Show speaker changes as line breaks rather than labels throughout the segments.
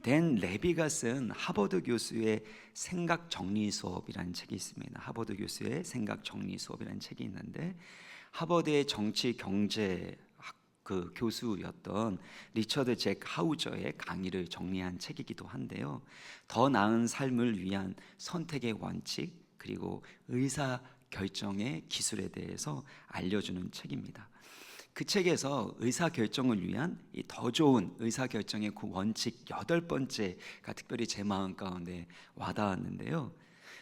댄 레비가 쓴 하버드 교수의 생각 정리 수업이라는 책이 있습니다. 하버드 교수의 생각 정리 수업이라는 책이 있는데, 하버드의 정치 경제 그 교수였던 리처드 잭 하우저의 강의를 정리한 책이기도 한데요, 더 나은 삶을 위한 선택의 원칙, 그리고 의사 결정의 기술에 대해서 알려주는 책입니다. 그 책에서 의사결정을 위한 이 더 좋은 의사결정의 그 원칙 8번째가 특별히 제 마음 가운데 와닿았는데요,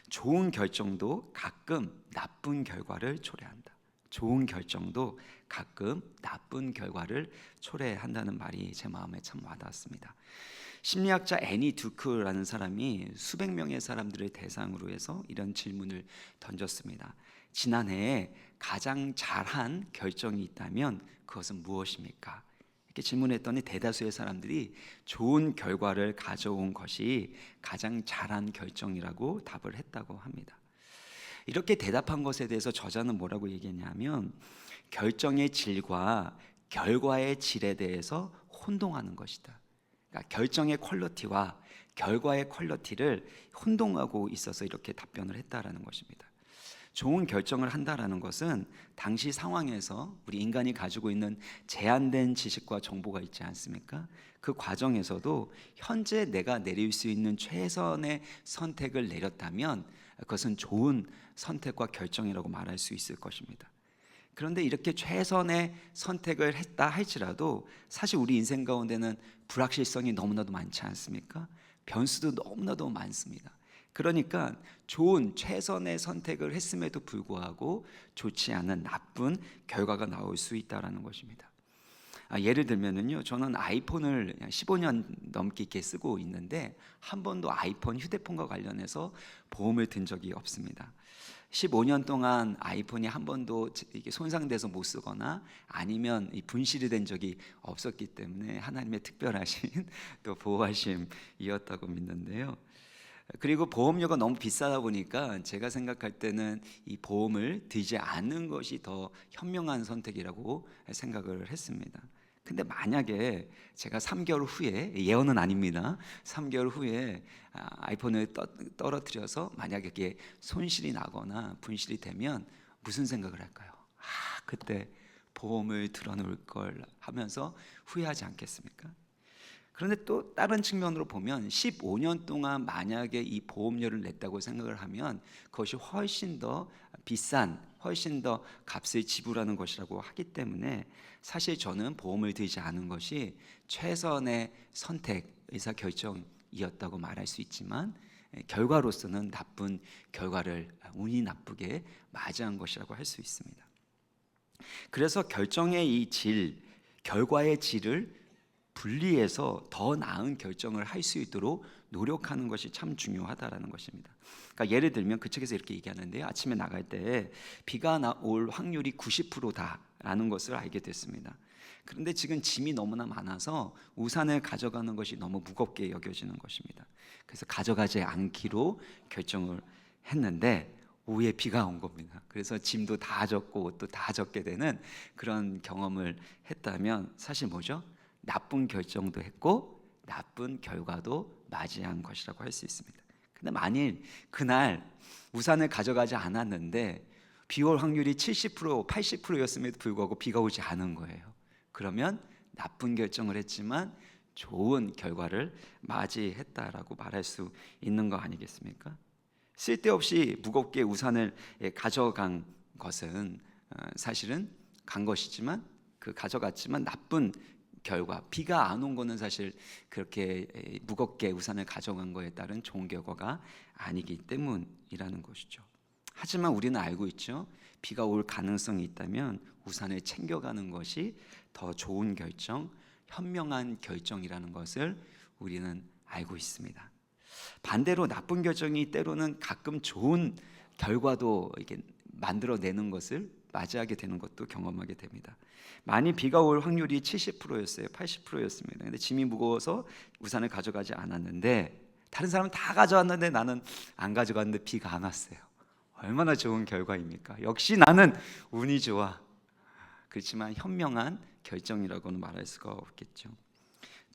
좋은 결정도 가끔 나쁜 결과를 초래한다. 좋은 결정도 가끔 나쁜 결과를 초래한다는 말이 제 마음에 참 와닿았습니다. 심리학자 애니 두크라는 사람이 수백 명의 사람들을 대상으로 해서 이런 질문을 던졌습니다. 지난해에 가장 잘한 결정이 있다면 그것은 무엇입니까? 이렇게 질문했더니 대다수의 사람들이 좋은 결과를 가져온 것이 가장 잘한 결정이라고 답을 했다고 합니다. 이렇게 대답한 것에 대해서 저자는 뭐라고 얘기했냐면, 결정의 질과 결과의 질에 대해서 혼동하는 것이다. 그러니까 결정의 퀄리티와 결과의 퀄리티를 혼동하고 있어서 이렇게 답변을 했다라는 것입니다. 좋은 결정을 한다라는 것은 당시 상황에서 우리 인간이 가지고 있는 제한된 지식과 정보가 있지 않습니까? 그 과정에서도 현재 내가 내릴 수 있는 최선의 선택을 내렸다면 그것은 좋은 선택과 결정이라고 말할 수 있을 것입니다. 그런데 이렇게 최선의 선택을 했다 할지라도 사실 우리 인생 가운데는 불확실성이 너무나도 많지 않습니까? 변수도 너무나도 많습니다. 그러니까 좋은 최선의 선택을 했음에도 불구하고 좋지 않은 나쁜 결과가 나올 수 있다는 것입니다. 예를 들면은요, 저는 아이폰을 15년 넘게 쓰고 있는데 한 번도 아이폰 휴대폰과 관련해서 보험을 든 적이 없습니다. 15년 동안 아이폰이 한 번도 이게 손상돼서 못 쓰거나 아니면 분실이 된 적이 없었기 때문에 하나님의 특별하신 또 보호하심이었다고 믿는데요. 그리고 보험료가 너무 비싸다 보니까 제가 생각할 때는 이 보험을 들지 않는 것이 더 현명한 선택이라고 생각을 했습니다. 근데 만약에 제가 3개월 후에, 예언은 아닙니다, 3개월 후에 아이폰을 떨어뜨려서 만약에 이게 손실이 나거나 분실이 되면 무슨 생각을 할까요? 그때 보험을 들어놓을 걸 하면서 후회하지 않겠습니까? 그런데 또 다른 측면으로 보면 15년 동안 만약에 이 보험료를 냈다고 생각을 하면 그것이 훨씬 더 비싼, 훨씬 더 값을 지불하는 것이라고 하기 때문에 사실 저는 보험을 들지 않은 것이 최선의 선택, 의사결정이었다고 말할 수 있지만 결과로서는 나쁜 결과를 운이 나쁘게 맞이한 것이라고 할 수 있습니다. 그래서 결정의 이 질, 결과의 질을 분리해서 더 나은 결정을 할 수 있도록 노력하는 것이 참 중요하다라는 것입니다. 그러니까 예를 들면 그 책에서 이렇게 얘기하는데요, 아침에 나갈 때 비가 올 확률이 90%다라는 것을 알게 됐습니다. 그런데 지금 짐이 너무나 많아서 우산을 가져가는 것이 너무 무겁게 여겨지는 것입니다. 그래서 가져가지 않기로 결정을 했는데 오후에 비가 온 겁니다. 그래서 짐도 다 젖고 옷도 다 젖게 되는 그런 경험을 했다면 사실 뭐죠? 나쁜 결정도 했고 나쁜 결과도 맞이한 것이라고 할 수 있습니다. 근데 만일 그날 우산을 가져가지 않았는데 비 올 확률이 70%, 80%였음에도 불구하고 비가 오지 않은 거예요. 그러면 나쁜 결정을 했지만 좋은 결과를 맞이했다라고 말할 수 있는 거 아니겠습니까? 쓸데없이 무겁게 우산을 가져간 것은 사실은 간 것이지만 그 가져갔지만 나쁜 결과, 비가 안 온 거는 사실 그렇게 무겁게 우산을 가져간 거에 따른 좋은 결과가 아니기 때문이라는 것이죠. 하지만 우리는 알고 있죠. 비가 올 가능성이 있다면 우산을 챙겨가는 것이 더 좋은 결정, 현명한 결정이라는 것을 우리는 알고 있습니다. 반대로 나쁜 결정이 때로는 가끔 좋은 결과도 이렇게 만들어내는 것을 맞이하게 되는 것도 경험하게 됩니다. 많이 비가 올 확률이 70%였어요. 80%였습니다. 근데 짐이 무거워서 우산을 가져가지 않았는데 다른 사람은 다 가져왔는데 나는 안 가져갔는데 비가 안 왔어요. 얼마나 좋은 결과입니까? 역시 나는 운이 좋아. 그렇지만 현명한 결정이라고는 말할 수가 없겠죠.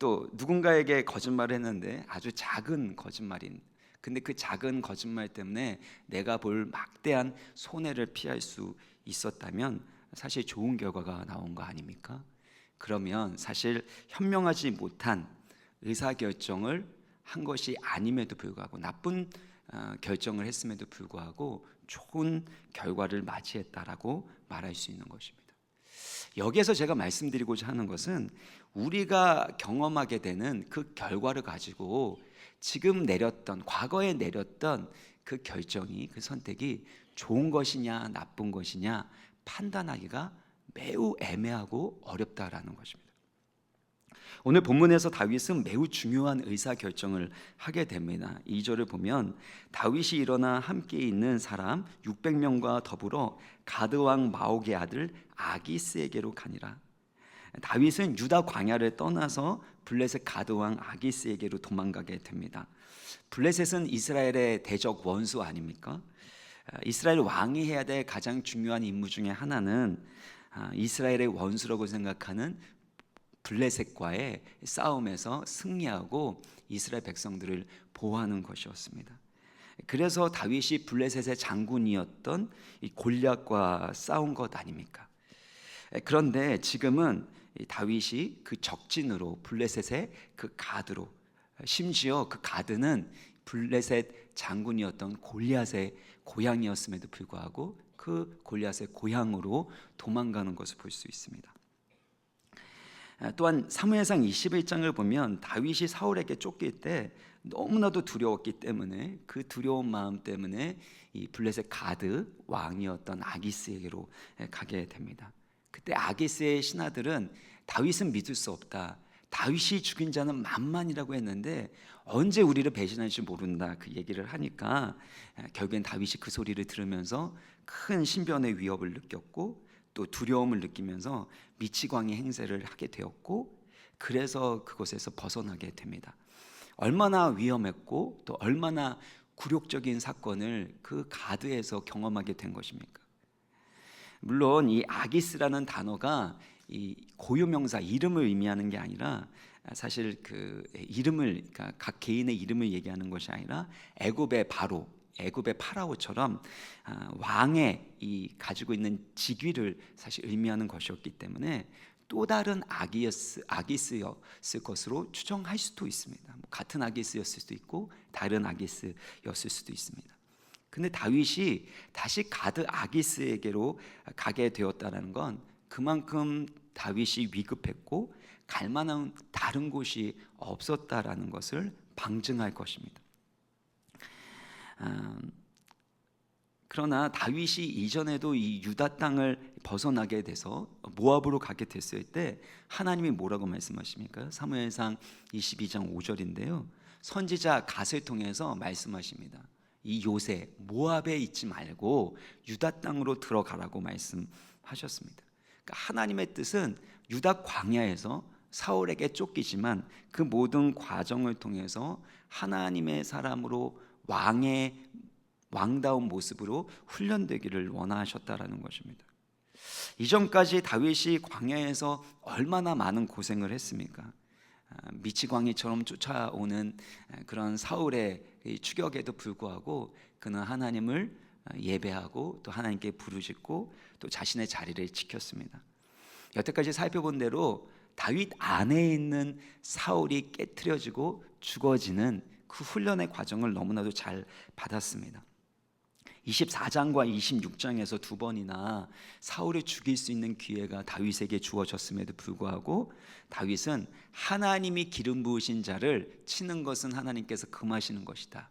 또 누군가에게 거짓말을 했는데 아주 작은 거짓말인, 근데 그 작은 거짓말 때문에 내가 볼 막대한 손해를 피할 수 있었다면 사실 좋은 결과가 나온 거 아닙니까? 그러면 사실 현명하지 못한 의사결정을 한 것이 아님에도 불구하고, 나쁜 결정을 했음에도 불구하고 좋은 결과를 맞이했다라고 말할 수 있는 것입니다. 여기에서 제가 말씀드리고자 하는 것은, 우리가 경험하게 되는 그 결과를 가지고 지금 내렸던, 과거에 내렸던 그 결정이, 그 선택이 좋은 것이냐 나쁜 것이냐 판단하기가 매우 애매하고 어렵다라는 것입니다. 오늘 본문에서 다윗은 매우 중요한 의사결정을 하게 됩니다. 2절을 보면 다윗이 일어나 함께 있는 사람 600명과 더불어 가드왕 마옥의 아들 아기스에게로 가니라. 다윗은 유다 광야를 떠나서 블레셋 가드왕 아기스에게로 도망가게 됩니다. 블레셋은 이스라엘의 대적 원수 아닙니까? 이스라엘 왕이 해야 될 가장 중요한 임무 중에 하나는 이스라엘의 원수라고 생각하는 블레셋과의 싸움에서 승리하고 이스라엘 백성들을 보호하는 것이었습니다. 그래서 다윗이 블레셋의 장군이었던 이 골리앗과 싸운 것 아닙니까? 그런데 지금은 다윗이 그 적진으로, 블레셋의 그 가드로, 심지어 그 가드는 블레셋 장군이었던 골리앗의 고향이었음에도 불구하고 그 골리앗의 고향으로 도망가는 것을 볼 수 있습니다. 또한 사무엘상 21장을 보면 다윗이 사울에게 쫓길 때 너무나도 두려웠기 때문에, 그 두려운 마음 때문에 이 블레셋 가드 왕이었던 아기스에게로 가게 됩니다. 그때 아기스의 신하들은 다윗은 믿을 수 없다, 다윗이 죽인 자는 만만이라고 했는데 언제 우리를 배신할지 모른다, 그 얘기를 하니까 결국엔 다윗이 그 소리를 들으면서 큰 신변의 위협을 느꼈고 또 두려움을 느끼면서 미치광이 행세를 하게 되었고, 그래서 그곳에서 벗어나게 됩니다. 얼마나 위험했고 또 얼마나 굴욕적인 사건을 그 가드에서 경험하게 된 것입니까? 물론 이 아기스라는 단어가 이 고유명사 이름을 의미하는 게 아니라, 사실 그 이름을, 그러니까 각 개인의 이름을 얘기하는 것이 아니라 애굽의 바로, 애굽의 파라오처럼 왕의 이 가지고 있는 직위를 사실 의미하는 것이었기 때문에 또 다른 아기스였을 것으로 추정할 수도 있습니다. 같은 아기스였을 수도 있고 다른 아기스였을 수도 있습니다. 근데 다윗이 다시 가드 아기스에게로 가게 되었다는 건 그만큼 다윗이 위급했고 갈 만한 다른 곳이 없었다라는 것을 방증할 것입니다. 그러나 다윗이 이전에도 이 유다 땅을 벗어나게 돼서 모압으로 가게 됐을 때 하나님이 뭐라고 말씀하십니까? 사무엘상 22장 5절인데요. 선지자 갓을 통해서 말씀하십니다. 이 요새 모압에 있지 말고 유다 땅으로 들어가라고 말씀하셨습니다. 그러니까 하나님의 뜻은 유다 광야에서 사울에게 쫓기지만 그 모든 과정을 통해서 하나님의 사람으로 왕다운 모습으로 훈련되기를 원하셨다라는 것입니다. 이전까지 다윗이 광야에서 얼마나 많은 고생을 했습니까? 미치광이처럼 쫓아오는 그런 사울의 추격에도 불구하고 그는 하나님을 예배하고 또 하나님께 부르짖고 또 자신의 자리를 지켰습니다. 여태까지 살펴본 대로 다윗 안에 있는 사울이 깨트려지고 죽어지는 그 훈련의 과정을 너무나도 잘 받았습니다. 24장과 26장에서 두 번이나 사울을 죽일 수 있는 기회가 다윗에게 주어졌음에도 불구하고 다윗은 하나님이 기름 부으신 자를 치는 것은 하나님께서 금하시는 것이다,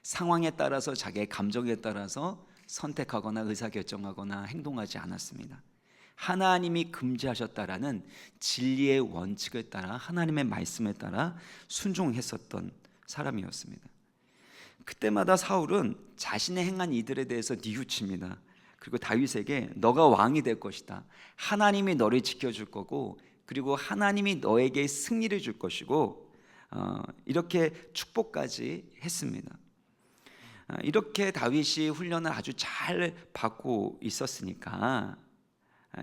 상황에 따라서 자기의 감정에 따라서 선택하거나 의사결정하거나 행동하지 않았습니다. 하나님이 금지하셨다라는 진리의 원칙을 따라 하나님의 말씀에 따라 순종했었던 사람이었습니다. 그때마다 사울은 자신의 행한 이들에 대해서 뉘우칩니다. 그리고 다윗에게 너가 왕이 될 것이다, 하나님이 너를 지켜줄 거고 그리고 하나님이 너에게 승리를 줄 것이고 이렇게 축복까지 했습니다. 이렇게 다윗이 훈련을 아주 잘 받고 있었으니까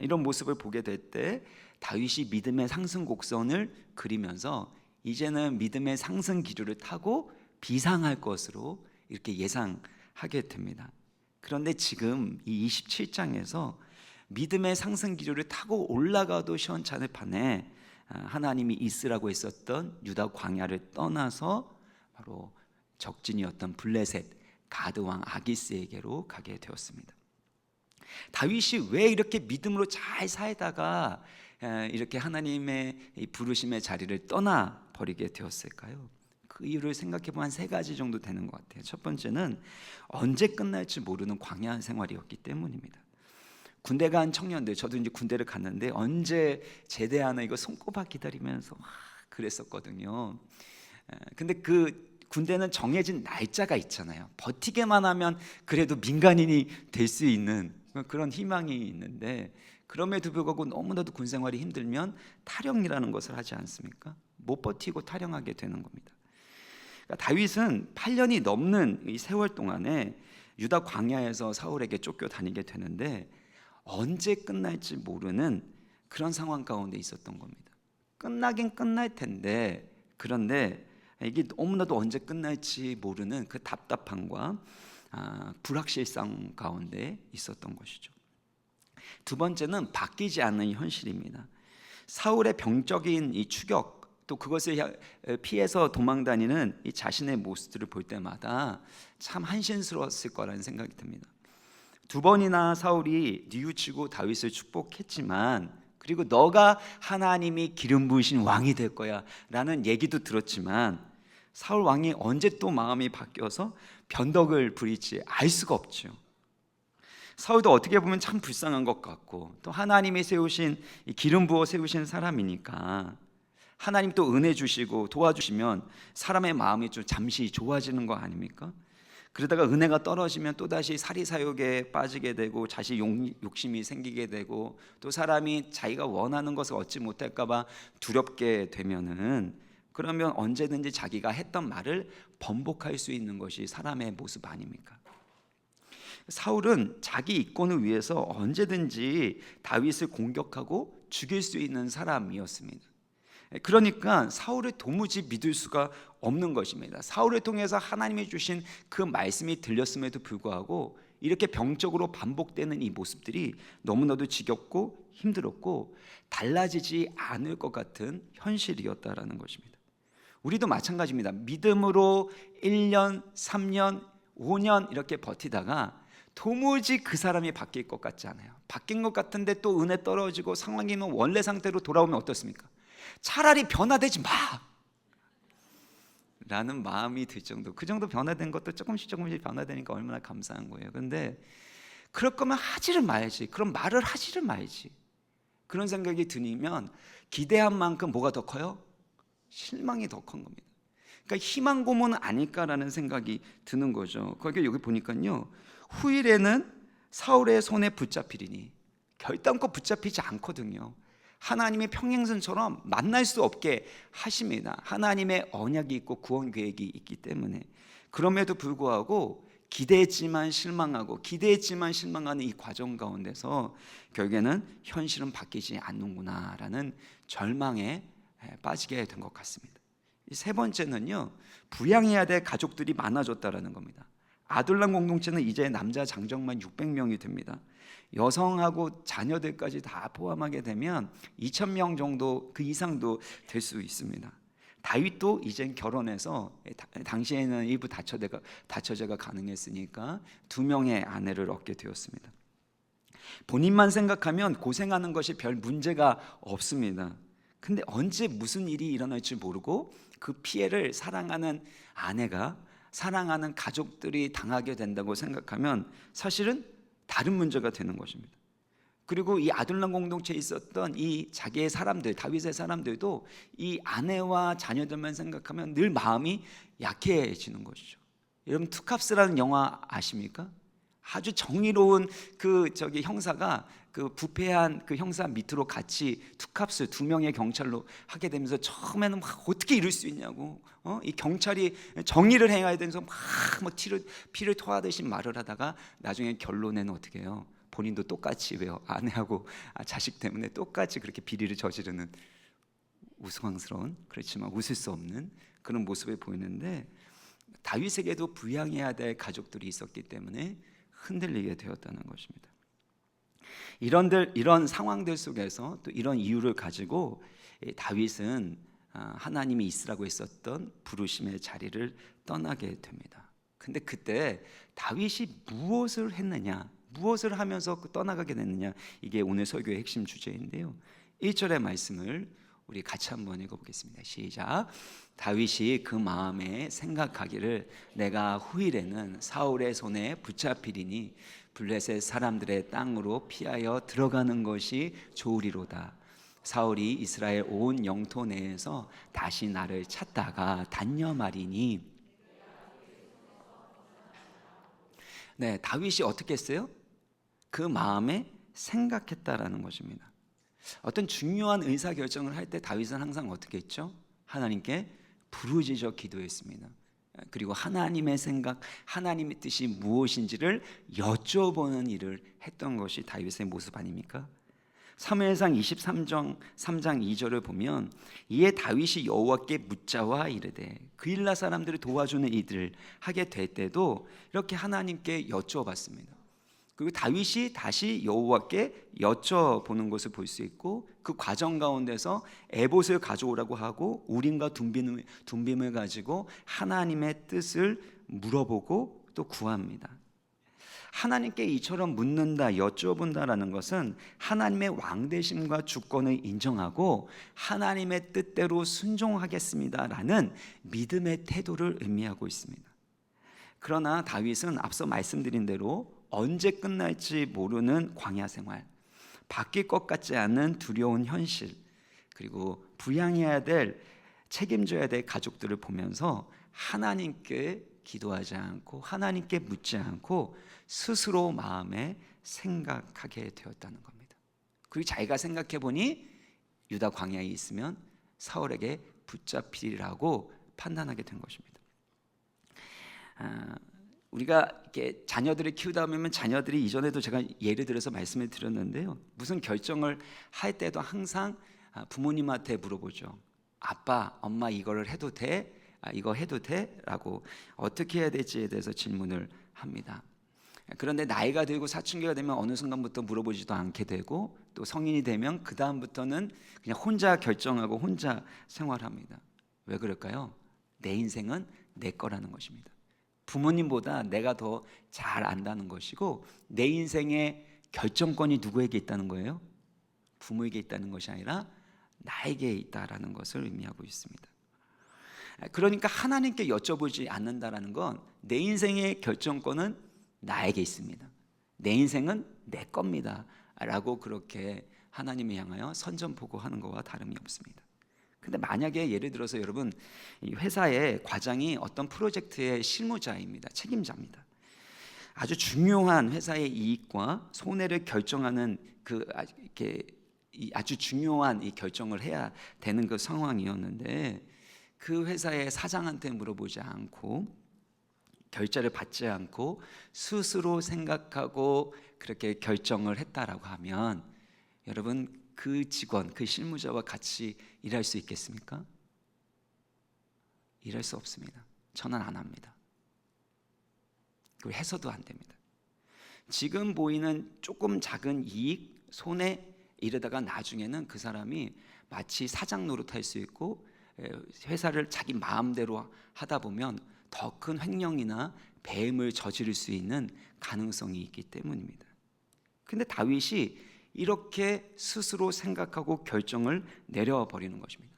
이런 모습을 보게 될 때 다윗이 믿음의 상승 곡선을 그리면서 이제는 믿음의 상승 기류를 타고 비상할 것으로 이렇게 예상하게 됩니다. 그런데 지금 이 27장에서 믿음의 상승 기류를 타고 올라가도 시원찮을 판에 하나님이 있으라고 했었던 유다 광야를 떠나서 바로 적진이었던 블레셋 가드 왕 아기스에게로 가게 되었습니다. 다윗이 왜 이렇게 믿음으로 잘 살다가 이렇게 하나님의 부르심의 자리를 떠나 버리게 되었을까요? 그 이유를 생각해보면 한 3가지 정도 되는 것 같아요. 첫 번째는 언제 끝날지 모르는 광야 생활이었기 때문입니다. 군대 간 청년들, 저도 이제 군대를 갔는데 언제 제대하나 이거 손꼽아 기다리면서 막 그랬었거든요. 근데 그 군대는 정해진 날짜가 있잖아요. 버티게만 하면 그래도 민간인이 될 수 있는 그런 희망이 있는데, 그럼에도 불구하고 너무나도 군 생활이 힘들면 탈영이라는 것을 하지 않습니까? 못 버티고 탈영하게 되는 겁니다. 그러니까 다윗은 8년이 넘는 이 세월 동안에 유다 광야에서 사울에게 쫓겨다니게 되는데 언제 끝날지 모르는 그런 상황 가운데 있었던 겁니다. 끝나긴 끝날 텐데, 그런데 이게 너무나도 언제 끝날지 모르는 그 답답함과 불확실성 가운데 있었던 것이죠. 두 번째는 바뀌지 않는 현실입니다. 사울의 병적인 이 추격, 또 그것을 피해서 도망다니는 이 자신의 모습들을 볼 때마다 참 한심스러웠을 거라는 생각이 듭니다. 2번이나 사울이 뉘우치고 다윗을 축복했지만, 그리고 너가 하나님이 기름 부으신 왕이 될 거야 라는 얘기도 들었지만, 사울 왕이 언제 또 마음이 바뀌어서 변덕을 부릴지 알 수가 없죠. 사울도 어떻게 보면 참 불쌍한 것 같고, 또 하나님이 세우신 기름 부어 세우신 사람이니까 하나님 또 은혜 주시고 도와주시면 사람의 마음이 좀 잠시 좋아지는 거 아닙니까? 그러다가 은혜가 떨어지면 또다시 사리사욕에 빠지게 되고 자식 욕심이 생기게 되고, 또 사람이 자기가 원하는 것을 얻지 못할까 봐 두렵게 되면은, 그러면 언제든지 자기가 했던 말을 번복할 수 있는 것이 사람의 모습 아닙니까? 사울은 자기 이권을 위해서 언제든지 다윗을 공격하고 죽일 수 있는 사람이었습니다. 그러니까 사울을 도무지 믿을 수가 없는 것입니다. 사울을 통해서 하나님이 주신 그 말씀이 들렸음에도 불구하고 이렇게 병적으로 반복되는 이 모습들이 너무나도 지겹고 힘들었고 달라지지 않을 것 같은 현실이었다라는 것입니다. 우리도 마찬가지입니다. 믿음으로 1년, 3년, 5년 이렇게 버티다가 도무지 그 사람이 바뀔 것 같지 않아요. 바뀐 것 같은데 또 은혜 떨어지고 상황이 원래 상태로 돌아오면 어떻습니까? 차라리 변화되지 마 라는 마음이 들 정도, 그 정도 변화된 것도 조금씩 변화되니까 얼마나 감사한 거예요. 그런데 그럴 거면 하지를 말지, 그런 말을 하지를 말지, 그런 생각이 들면 기대한 만큼 뭐가 더 커요? 실망이 더 큰 겁니다. 그러니까 희망 고문은 아닐까라는 생각이 드는 거죠. 거기 여기 보니까요, 후일에는 사울의 손에 붙잡히리니, 결단코 붙잡히지 않거든요. 하나님의 평행선처럼 만날 수 없게 하십니다. 하나님의 언약이 있고 구원 계획이 있기 때문에. 그럼에도 불구하고 기대했지만 실망하고 기대했지만 실망하는 이 과정 가운데서 결국에는 현실은 바뀌지 않는구나라는 절망에 빠지게 된 것 같습니다. 이 3번째는요, 부양해야 될 가족들이 많아졌다라는 겁니다. 아둘람 공동체는 이제 남자 장정만 600명이 됩니다. 여성하고 자녀들까지 다 포함하게 되면 2,000명 정도, 그 이상도 될 수 있습니다. 다윗도 이젠 결혼해서, 당시에는 일부 다처제가 가능했으니까 2명의 아내를 얻게 되었습니다. 본인만 생각하면 고생하는 것이 별 문제가 없습니다. 근데 언제 무슨 일이 일어날지 모르고 그 피해를 사랑하는 아내가, 사랑하는 가족들이 당하게 된다고 생각하면 사실은 다른 문제가 되는 것입니다. 그리고 이 아둘람 공동체에 있었던 이 자기의 사람들, 다윗의 사람들도 이 아내와 자녀들만 생각하면 늘 마음이 약해지는 것이죠. 여러분, 투캅스라는 영화 아십니까? 아주 정의로운 그 형사가 그 부패한 그 형사 밑으로 같이 투캅스 2명의 경찰로 하게 되면서 처음에는 막 어떻게 이럴 수 있냐고, 이 경찰이 정의를 행해야 되면서 막 피를 토하듯이 말을 하다가 나중에 결론에는 어떻게 해요? 본인도 똑같이 왜요? 아내하고 자식 때문에 똑같이 그렇게 비리를 저지르는 우스꽝스러운, 그렇지만 웃을 수 없는 그런 모습을 보이는데, 다윗에게도 부양해야 될 가족들이 있었기 때문에 흔들리게 되었다는 것입니다. 이런 상황들 속에서 또 이런 이유를 가지고 다윗은 하나님이 있으라고 했었던 부르심의 자리를 떠나게 됩니다. 근데 그때 다윗이 무엇을 했느냐, 무엇을 하면서 떠나가게 됐느냐, 이게 오늘 설교의 핵심 주제인데요. 1절의 말씀을 우리 같이 한번 읽어보겠습니다. 시작. 다윗이 그 마음에 생각하기를 내가 후일에는 사울의 손에 붙잡히리니 블레셋 사람들의 땅으로 피하여 들어가는 것이 좋으리로다. 사울이 이스라엘 온 영토 내에서 다시 나를 찾다가 단념하리니. 네, 다윗이 어떻게 했어요? 그 마음에 생각했다라는 것입니다. 어떤 중요한 의사결정을 할 때 다윗은 항상 어떻게 했죠? 하나님께 부르짖어 기도했습니다. 그리고 하나님의 생각, 하나님의 뜻이 무엇인지를 여쭤보는 일을 했던 것이 다윗의 모습 아닙니까? 사무엘상 23장 3장 2절을 보면 이에 다윗이 여호와께 묻자와 이르되, 그일라 사람들을 도와주는 일을 하게 될 때도 이렇게 하나님께 여쭤봤습니다. 그리고 다윗이 다시 여호와께 여쭤보는 것을 볼 수 있고, 그 과정 가운데서 에봇을 가져오라고 하고 우림과 둠빔을 가지고 하나님의 뜻을 물어보고 또 구합니다. 하나님께 이처럼 묻는다, 여쭤본다라는 것은 하나님의 왕되심과 주권을 인정하고 하나님의 뜻대로 순종하겠습니다라는 믿음의 태도를 의미하고 있습니다. 그러나 다윗은 앞서 말씀드린 대로 언제 끝날지 모르는 광야 생활, 바뀔 것 같지 않은 두려운 현실, 그리고 부양해야 될, 책임져야 될 가족들을 보면서 하나님께 기도하지 않고 하나님께 묻지 않고 스스로 마음에 생각하게 되었다는 겁니다. 그리고 자기가 생각해 보니 유다 광야에 있으면 사울에게 붙잡히리라고 판단하게 된 것입니다. 우리가 이렇게 자녀들을 키우다 보면 자녀들이 이전에도 제가 예를 들어서 말씀을 드렸는데요, 무슨 결정을 할 때도 항상 부모님한테 물어보죠. 아빠, 엄마 이거를 해도 돼? 이거 해도 돼? 라고 어떻게 해야 될지에 대해서 질문을 합니다. 그런데 나이가 들고 사춘기가 되면 어느 순간부터 물어보지도 않게 되고, 또 성인이 되면 그 다음부터는 그냥 혼자 결정하고 혼자 생활합니다. 왜 그럴까요? 내 인생은 내 거라는 것입니다. 부모님보다 내가 더 잘 안다는 것이고, 내 인생의 결정권이 누구에게 있다는 거예요? 부모에게 있다는 것이 아니라 나에게 있다라는 것을 의미하고 있습니다. 그러니까 하나님께 여쭤보지 않는다라는 건 내 인생의 결정권은 나에게 있습니다. 내 인생은 내 겁니다 라고 그렇게 하나님을 향하여 선전포고하는 것과 다름이 없습니다. 근데 만약에 예를 들어서 여러분, 이 회사의 과장이 어떤 프로젝트의 실무자입니다. 책임자입니다. 아주 중요한 회사의 이익과 손해를 결정하는 이렇게 아주 중요한 이 결정을 해야 되는 그 상황이었는데, 그 회사의 사장한테 물어보지 않고 결제를 받지 않고 스스로 생각하고 그렇게 결정을 했다라고 하면, 여러분 그 직원, 그 실무자와 같이 일할 수 있겠습니까? 일할 수 없습니다. 저는 안 합니다. 그리고 해서도 안 됩니다. 지금 보이는 조금 작은 이익, 손해 이러다가 나중에는 그 사람이 마치 사장 노릇할 수 있고, 회사를 자기 마음대로 하다 보면 더 큰 횡령이나 배임을 저지를 수 있는 가능성이 있기 때문입니다. 근데 다윗이 이렇게 스스로 생각하고 결정을 내려버리는 것입니다.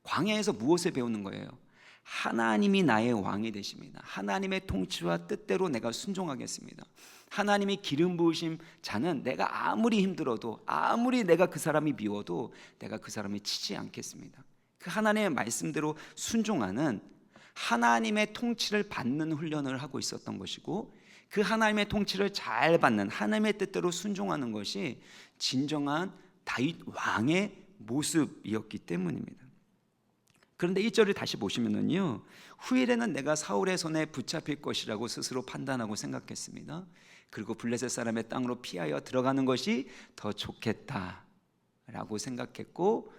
광야에서 무엇을 배우는 거예요? 하나님이 나의 왕이 되십니다. 하나님의 통치와 뜻대로 내가 순종하겠습니다. 하나님이 기름 부으심 자는 내가 아무리 힘들어도, 아무리 내가 그 사람이 미워도 내가 그 사람을 치지 않겠습니다. 그 하나님의 말씀대로 순종하는, 하나님의 통치를 받는 훈련을 하고 있었던 것이고, 그 하나님의 통치를 잘 받는, 하나님의 뜻대로 순종하는 것이 진정한 다윗 왕의 모습이었기 때문입니다. 그런데 1절을 다시 보시면은요, 후일에는 내가 사울의 손에 붙잡힐 것이라고 스스로 판단하고 생각했습니다. 그리고 블레셋 사람의 땅으로 피하여 들어가는 것이 더 좋겠다라고 생각했고,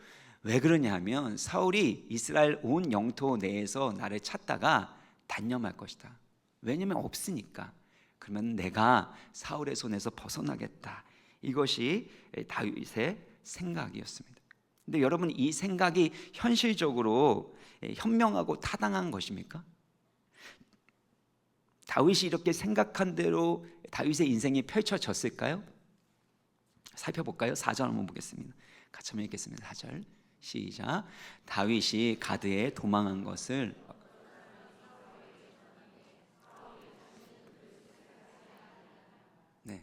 왜 그러냐 하면 사울이 이스라엘 온 영토 내에서 나를 찾다가 단념할 것이다. 왜냐하면 없으니까. 그러면 내가 사울의 손에서 벗어나겠다. 이것이 다윗의 생각이었습니다. 근데 여러분, 이 생각이 현실적으로 현명하고 타당한 것입니까? 다윗이 이렇게 생각한 대로 다윗의 인생이 펼쳐졌을까요? 살펴볼까요? 4절 한번 보겠습니다. 같이 한번 읽겠습니다. 4절 시작. 다윗이 가드에 도망한 것을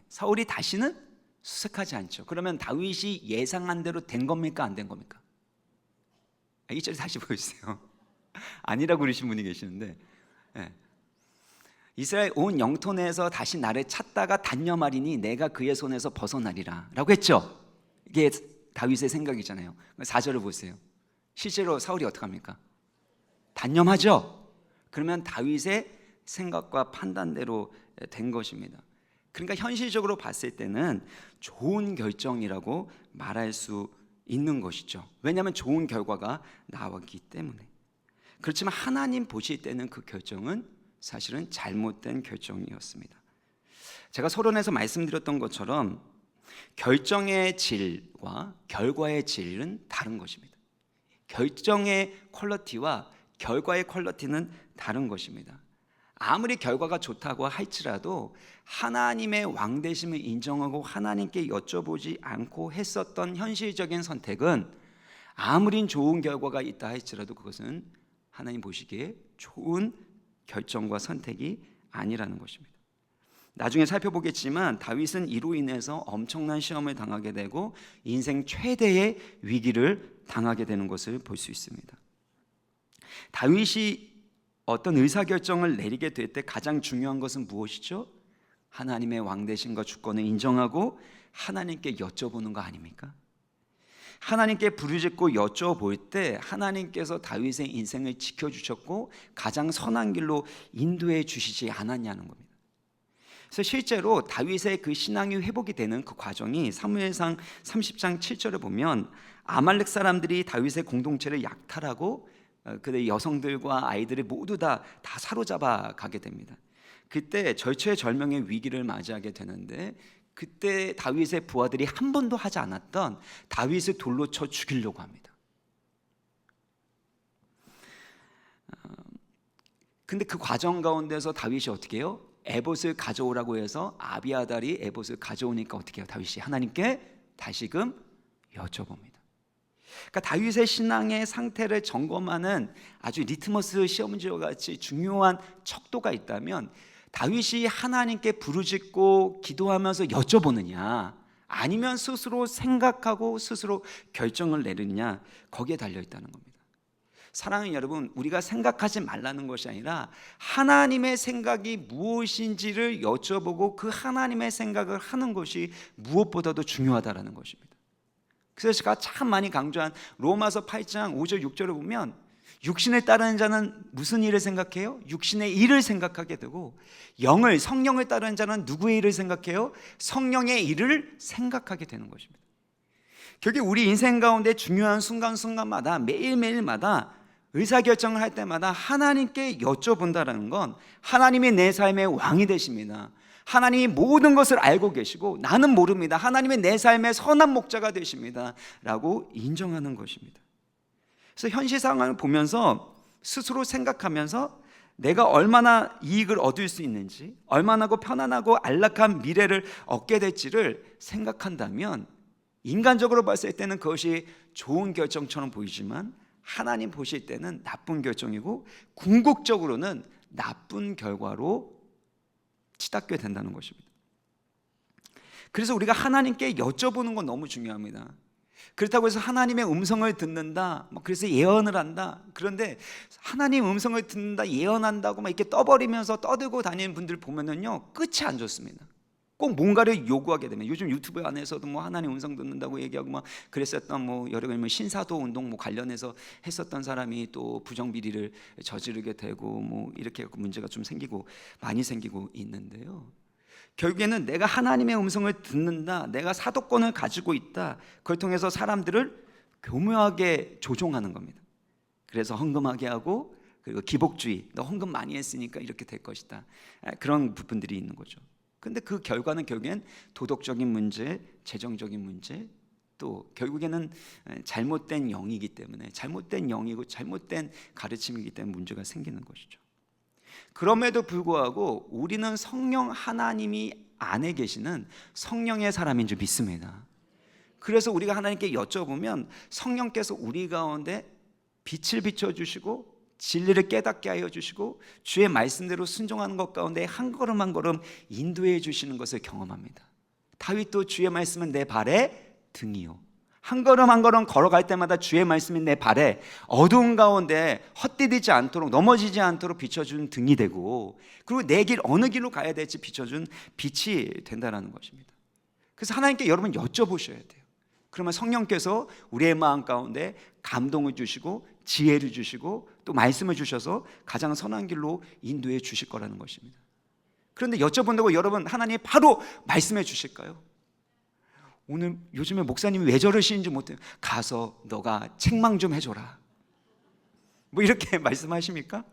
사울이 다시는 수색하지 않죠. 그러면 다윗이 예상한 대로 된 겁니까? 안 된 겁니까? 이 절에 다시 보여주세요. 아니라고 그러신 분이 계시는데, 이스라엘 온 영토 내에서 다시 나를 찾다가 단념하리니 내가 그의 손에서 벗어나리라 라고 했죠. 이게 다윗의 생각이잖아요. 4절을 보세요. 실제로 사울이 어떻게 합니까? 단념하죠. 그러면 다윗의 생각과 판단대로 된 것입니다. 그러니까 현실적으로 봤을 때는 좋은 결정이라고 말할 수 있는 것이죠. 왜냐하면 좋은 결과가 나왔기 때문에. 그렇지만 하나님 보실 때는 그 결정은 사실은 잘못된 결정이었습니다. 제가 서론에서 말씀드렸던 것처럼 결정의 질과 결과의 질은 다른 것입니다. 결정의 퀄리티와 결과의 퀄리티는 다른 것입니다. 아무리 결과가 좋다고 할지라도 하나님의 왕되심을 인정하고 하나님께 여쭤보지 않고 했었던 현실적인 선택은 아무리 좋은 결과가 있다 할지라도 그것은 하나님 보시기에 좋은 결정과 선택이 아니라는 것입니다. 나중에 살펴보겠지만 다윗은 이로 인해서 엄청난 시험을 당하게 되고 인생 최대의 위기를 당하게 되는 것을 볼 수 있습니다. 다윗이 어떤 의사결정을 내리게 될 때 가장 중요한 것은 무엇이죠? 하나님의 왕되심과 주권을 인정하고 하나님께 여쭤보는 거 아닙니까? 하나님께 부르짖고 여쭤볼 때 하나님께서 다윗의 인생을 지켜주셨고 가장 선한 길로 인도해 주시지 않았냐는 겁니다. 그래서 실제로 다윗의 그 신앙이 회복이 되는 그 과정이 사무엘상 30장 7절을 보면 아말렉 사람들이 다윗의 공동체를 약탈하고 그의 여성들과 아이들을 모두 다 사로잡아 가게 됩니다. 그때 절체절명의 위기를 맞이하게 되는데 그때 다윗의 부하들이 한 번도 하지 않았던 다윗을 돌로 쳐 죽이려고 합니다. 근데 그 과정 가운데서 다윗이 어떻게 해요? 에봇을 가져오라고 해서 아비아달이 에봇을 가져오니까 어떻게 해요? 다윗이 하나님께 다시금 여쭤봅니다. 그러니까 다윗의 신앙의 상태를 점검하는 아주 리트머스 시험지와 같이 중요한 척도가 있다면 다윗이 하나님께 부르짖고 기도하면서 여쭤보느냐 아니면 스스로 생각하고 스스로 결정을 내리느냐 거기에 달려있다는 겁니다. 사랑하는 여러분, 우리가 생각하지 말라는 것이 아니라 하나님의 생각이 무엇인지를 여쭤보고 그 하나님의 생각을 하는 것이 무엇보다도 중요하다는 것입니다. 그래서 제가 참 많이 강조한 로마서 8장 5절 6절을 보면 육신을 따르는 자는 무슨 일을 생각해요? 육신의 일을 생각하게 되고 성령을 따르는 자는 누구의 일을 생각해요? 성령의 일을 생각하게 되는 것입니다. 결국 우리 인생 가운데 중요한 순간순간마다 매일매일마다 의사결정을 할 때마다 하나님께 여쭤본다는 건 하나님이 내 삶의 왕이 되십니다. 하나님이 모든 것을 알고 계시고 나는 모릅니다. 하나님이 내 삶의 선한 목자가 되십니다 라고 인정하는 것입니다. 그래서 현실 상황을 보면서 스스로 생각하면서 내가 얼마나 이익을 얻을 수 있는지 얼마나 편안하고 안락한 미래를 얻게 될지를 생각한다면 인간적으로 봤을 때는 그것이 좋은 결정처럼 보이지만 하나님 보실 때는 나쁜 결정이고 궁극적으로는 나쁜 결과로 치닫게 된다는 것입니다. 그래서 우리가 하나님께 여쭤보는 건 너무 중요합니다. 그렇다고 해서 하나님의 음성을 듣는다, 그래서 예언을 한다. 그런데 하나님 음성을 듣는다, 예언한다고 막 이렇게 떠버리면서 떠들고 다니는 분들 보면은요, 끝이 안 좋습니다. 꼭 뭔가를 요구하게 되면, 요즘 유튜브 안에서도 뭐 하나님 음성 듣는다고 얘기하고 막 그랬었던 뭐 여러 가지 뭐 신사도 운동 뭐 관련해서 했었던 사람이 또 부정비리를 저지르게 되고 뭐 이렇게 문제가 좀 생기고 많이 생기고 있는데요. 결국에는 내가 하나님의 음성을 듣는다, 내가 사도권을 가지고 있다, 그걸 통해서 사람들을 교묘하게 조종하는 겁니다. 그래서 헌금하게 하고, 그리고 기복주의, 너 헌금 많이 했으니까 이렇게 될 것이다, 그런 부분들이 있는 거죠. 근데 그 결과는 결국엔 도덕적인 문제, 재정적인 문제, 또 결국에는 잘못된 영이기 때문에, 잘못된 영이고 잘못된 가르침이기 때문에 문제가 생기는 것이죠. 그럼에도 불구하고 우리는 성령 하나님이 안에 계시는 성령의 사람인 줄 믿습니다. 그래서 우리가 하나님께 여쭤보면 성령께서 우리 가운데 빛을 비춰주시고 진리를 깨닫게 하여 주시고 주의 말씀대로 순종하는 것 가운데 한 걸음 한 걸음 인도해 주시는 것을 경험합니다. 다윗도 주의 말씀은 내 발의 등이요, 한 걸음 한 걸음 걸어갈 때마다 주의 말씀이 내 발에 어두운 가운데 헛디디지 않도록, 넘어지지 않도록 비춰준 등이 되고, 그리고 내 길 어느 길로 가야 될지 비춰준 빛이 된다는 것입니다. 그래서 하나님께 여러분 여쭤보셔야 돼요. 그러면 성령께서 우리의 마음 가운데 감동을 주시고 지혜를 주시고 또 말씀을 주셔서 가장 선한 길로 인도해 주실 거라는 것입니다. 그런데 여쭤본다고 여러분 하나님이 바로 말씀해 주실까요? 오늘 요즘에 목사님이 왜 저러시는지 못해요. 가서 너가 책망 좀 해줘라, 뭐 이렇게 말씀하십니까?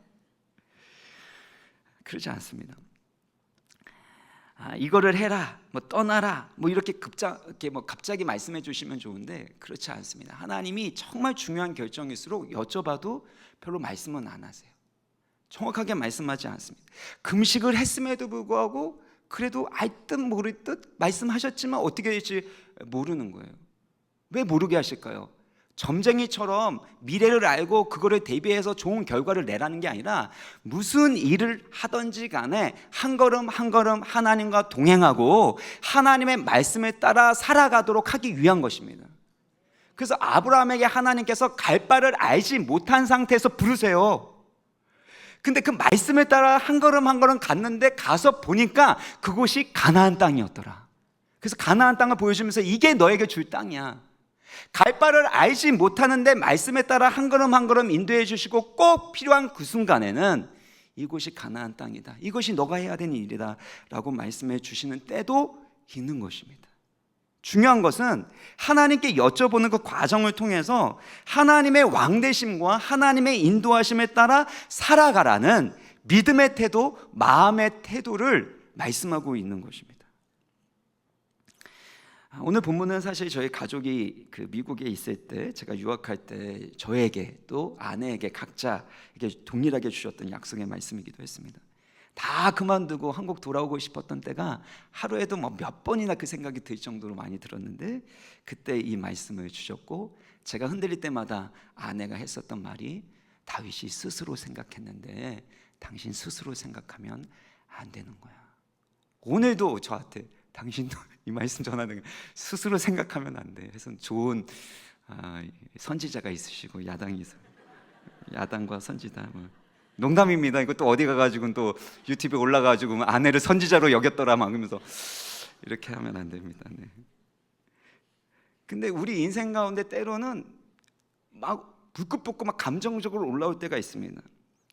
그러지 않습니다. 이거를 해라, 뭐 떠나라, 뭐 이렇게 갑자기 말씀해 주시면 좋은데 그렇지 않습니다. 하나님이 정말 중요한 결정일수록 여쭤봐도 별로 말씀은 안 하세요. 정확하게 말씀하지 않습니다. 금식을 했음에도 불구하고 그래도 알 듯 모를 듯 말씀하셨지만 어떻게 될지 모르는 거예요. 왜 모르게 하실까요? 점쟁이처럼 미래를 알고 그거를 대비해서 좋은 결과를 내라는 게 아니라 무슨 일을 하든지 간에 한 걸음 한 걸음 하나님과 동행하고 하나님의 말씀에 따라 살아가도록 하기 위한 것입니다. 그래서 아브라함에게 하나님께서 갈 바를 알지 못한 상태에서 부르세요. 근데 그 말씀에 따라 한 걸음 한 걸음 갔는데 가서 보니까 그곳이 가나안 땅이었더라. 그래서 가나안 땅을 보여주면서 이게 너에게 줄 땅이야. 갈 바를 알지 못하는데 말씀에 따라 한 걸음 한 걸음 인도해 주시고 꼭 필요한 그 순간에는 이곳이 가나안 땅이다, 이것이 너가 해야 되는 일이다 라고 말씀해 주시는 때도 있는 것입니다. 중요한 것은 하나님께 여쭤보는 그 과정을 통해서 하나님의 왕되심과 하나님의 인도하심에 따라 살아가라는 믿음의 태도, 마음의 태도를 말씀하고 있는 것입니다. 오늘 본문은 사실 저희 가족이 미국에 있을 때, 제가 유학할 때 저에게 또 아내에게 각자에게 동일하게 주셨던 약속의 말씀이기도 했습니다. 다 그만두고 한국 돌아오고 싶었던 때가 하루에도 몇 번이나 그 생각이 들 정도로 많이 들었는데 그때 이 말씀을 주셨고, 제가 흔들릴 때마다 아내가 했었던 말이 다윗이 스스로 생각했는데 당신 스스로 생각하면 안 되는 거야. 오늘도 저한테 당신도 이 말씀 전하는 거 스스로 생각하면 안 돼. 그래서 좋은 선지자가 있으시고 야당과 선지자 농담입니다. 이것도 어디 가가지고 또 유튜브에 올라가가지고 아내를 선지자로 여겼더라 막 그러면서 이렇게 하면 안 됩니다. 네. 근데 우리 인생 가운데 때로는 막 불끈불끈 막 감정적으로 올라올 때가 있습니다.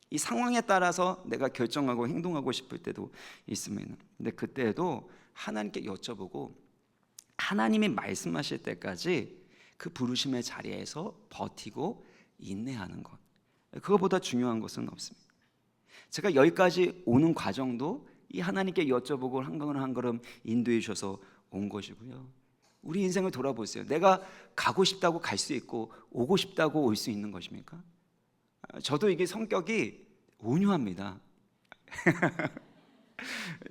이 상황에 따라서 내가 결정하고 행동하고 싶을 때도 있습니다. 근데 그때에도 하나님께 여쭤보고 하나님이 말씀하실 때까지 그 부르심의 자리에서 버티고 인내하는 것, 그거보다 중요한 것은 없습니다. 제가 여기까지 오는 과정도 이 하나님께 여쭤보고 한 걸음 한 걸음 인도해 주셔서 온 것이고요. 우리 인생을 돌아보세요. 내가 가고 싶다고 갈 수 있고 오고 싶다고 올 수 있는 것입니까? 저도 이게 성격이 온유합니다.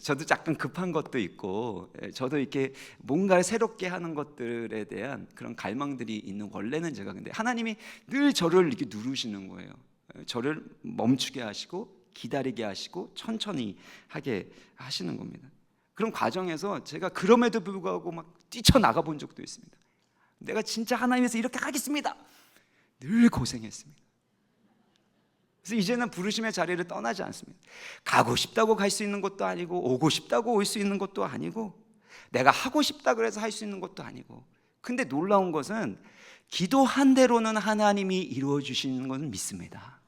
저도 약간 급한 것도 있고, 저도 이렇게 뭔가를 새롭게 하는 것들에 대한 그런 갈망들이 있는, 원래는 제가, 근데 하나님이 늘 저를 이렇게 누르시는 거예요. 저를 멈추게 하시고 기다리게 하시고 천천히 하게 하시는 겁니다. 그런 과정에서 제가 그럼에도 불구하고 막 뛰쳐나가 본 적도 있습니다. 내가 진짜 하나님에서 이렇게 하겠습니다. 늘 고생했습니다. 그래서 이제는 부르심의 자리를 떠나지 않습니다. 가고 싶다고 갈 수 있는 것도 아니고 오고 싶다고 올 수 있는 것도 아니고 내가 하고 싶다 그래서 할 수 있는 것도 아니고. 근데 놀라운 것은 기도한 대로는 하나님이 이루어 주시는 것은 믿습니다.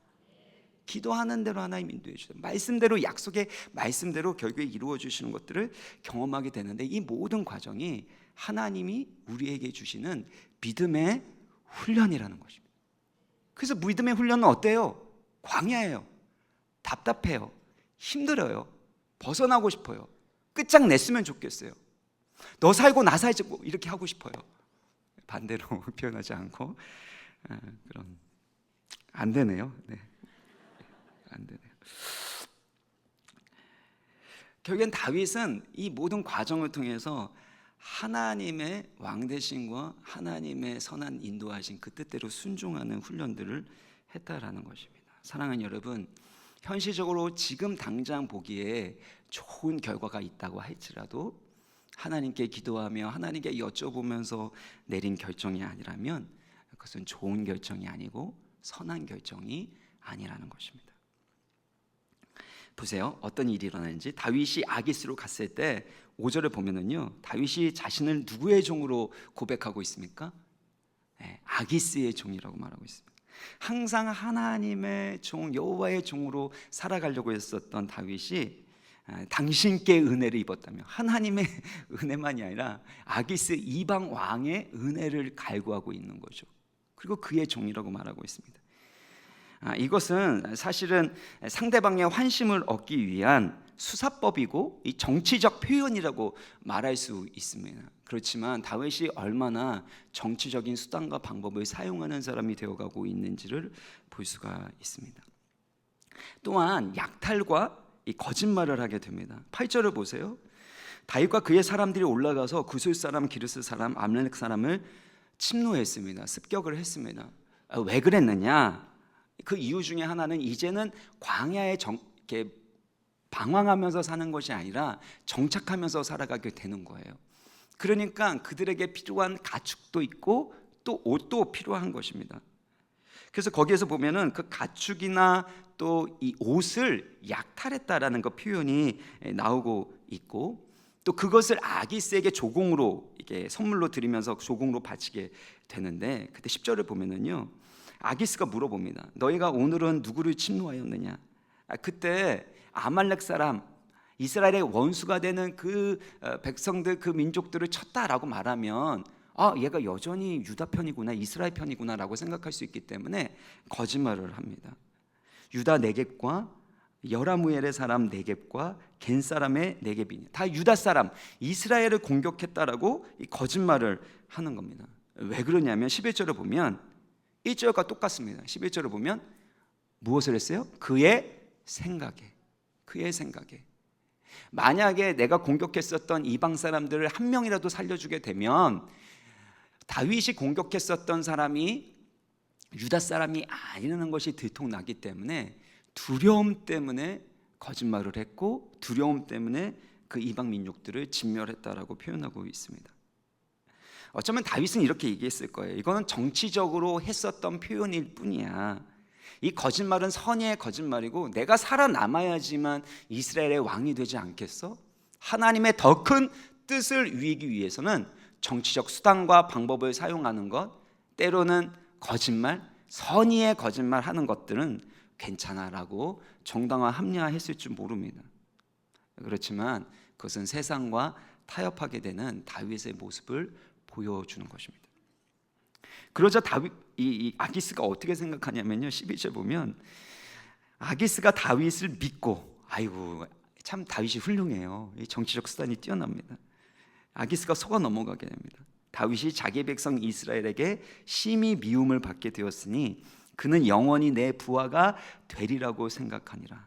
기도하는 대로 하나님 인도해 주세요. 말씀대로, 약속의 말씀대로 결국에 이루어 주시는 것들을 경험하게 되는데, 이 모든 과정이 하나님이 우리에게 주시는 믿음의 훈련이라는 것입니다. 그래서 믿음의 훈련은 어때요? 광야예요. 답답해요. 힘들어요. 벗어나고 싶어요. 끝장냈으면 좋겠어요. 너 살고 나 살고 이렇게 하고 싶어요. 반대로 표현하지 않고. 그럼 안 되네요. 네. 안 되네요. 결국엔 다윗은 이 모든 과정을 통해서 하나님의 왕되심과 하나님의 선한 인도하신 그 뜻대로 순종하는 훈련들을 했다라는 것입니다. 사랑하는 여러분, 현실적으로 지금 당장 보기에 좋은 결과가 있다고 할지라도 하나님께 기도하며 하나님께 여쭤보면서 내린 결정이 아니라면 그것은 좋은 결정이 아니고 선한 결정이 아니라는 것입니다. 보세요. 어떤 일이 일어나는지. 다윗이 아기스로 갔을 때 5절을 보면은요, 다윗이 자신을 누구의 종으로 고백하고 있습니까? 네, 아기스의 종이라고 말하고 있습니다. 항상 하나님의 종, 여호와의 종으로 살아가려고 했었던 다윗이 당신께 은혜를 입었다며, 하나님의 은혜만이 아니라 아기스 이방 왕의 은혜를 갈구하고 있는 거죠. 그리고 그의 종이라고 말하고 있습니다. 이것은 사실은 상대방의 환심을 얻기 위한 수사법이고 이 정치적 표현이라고 말할 수 있습니다. 그렇지만 다윗이 얼마나 정치적인 수단과 방법을 사용하는 사람이 되어가고 있는지를 볼 수가 있습니다. 또한 약탈과 이 거짓말을 하게 됩니다. 8절을 보세요. 다윗과 그의 사람들이 올라가서 구슬 사람, 기르스 사람, 암레렉 사람을 침노했습니다. 습격을 했습니다. 왜 그랬느냐? 그 이유 중에 하나는 이제는 광야에 이렇게 방황하면서 사는 것이 아니라 정착하면서 살아가게 되는 거예요. 그러니까 그들에게 필요한 가축도 있고 또 옷도 필요한 것입니다. 그래서 거기에서 보면은 그 가축이나 또 이 옷을 약탈했다라는 그 표현이 나오고 있고, 또 그것을 아기스에게 조공으로 이게 선물로 드리면서 조공으로 바치게 되는데, 그때 10절을 보면은요, 아기스가 물어봅니다. 너희가 오늘은 누구를 침노하였느냐? 그때 아말렉 사람, 이스라엘의 원수가 되는 그 백성들, 그 민족들을 쳤다라고 말하면 얘가 여전히 유다 편이구나, 이스라엘 편이구나라고 생각할 수 있기 때문에 거짓말을 합니다. 유다 네겝과 여라무엘의 사람 네겝과 겐 사람의 네겝이니 다 유다 사람, 이스라엘을 공격했다라고 이 거짓말을 하는 겁니다. 왜 그러냐면 11절을 보면 1절과 똑같습니다. 11절을 보면 무엇을 했어요? 그의 생각에. 만약에 내가 공격했었던 이방 사람들을 한 명이라도 살려주게 되면 다윗이 공격했었던 사람이 유다 사람이 아니라는 것이 들통나기 때문에 두려움 때문에 거짓말을 했고, 두려움 때문에 그 이방 민족들을 진멸했다라고 표현하고 있습니다. 어쩌면 다윗은 이렇게 얘기했을 거예요. 이거는 정치적으로 했었던 표현일 뿐이야. 이 거짓말은 선의의 거짓말이고 내가 살아남아야지만 이스라엘의 왕이 되지 않겠어? 하나님의 더 큰 뜻을 이루기 위해서는 정치적 수단과 방법을 사용하는 것, 때로는 거짓말, 선의의 거짓말 하는 것들은 괜찮아라고 정당화 합리화했을 줄 모릅니다. 그렇지만 그것은 세상과 타협하게 되는 다윗의 모습을 보여주는 것입니다. 그러자 이 아기스가 어떻게 생각하냐면요, 12절 보면 아기스가 다윗을 믿고, 아이고 참 다윗이 훌륭해요. 정치적 수단이 뛰어납니다. 아기스가 속아 넘어가게 됩니다. 다윗이 자기 백성 이스라엘에게 심히 미움을 받게 되었으니 그는 영원히 내 부하가 되리라고 생각하니라.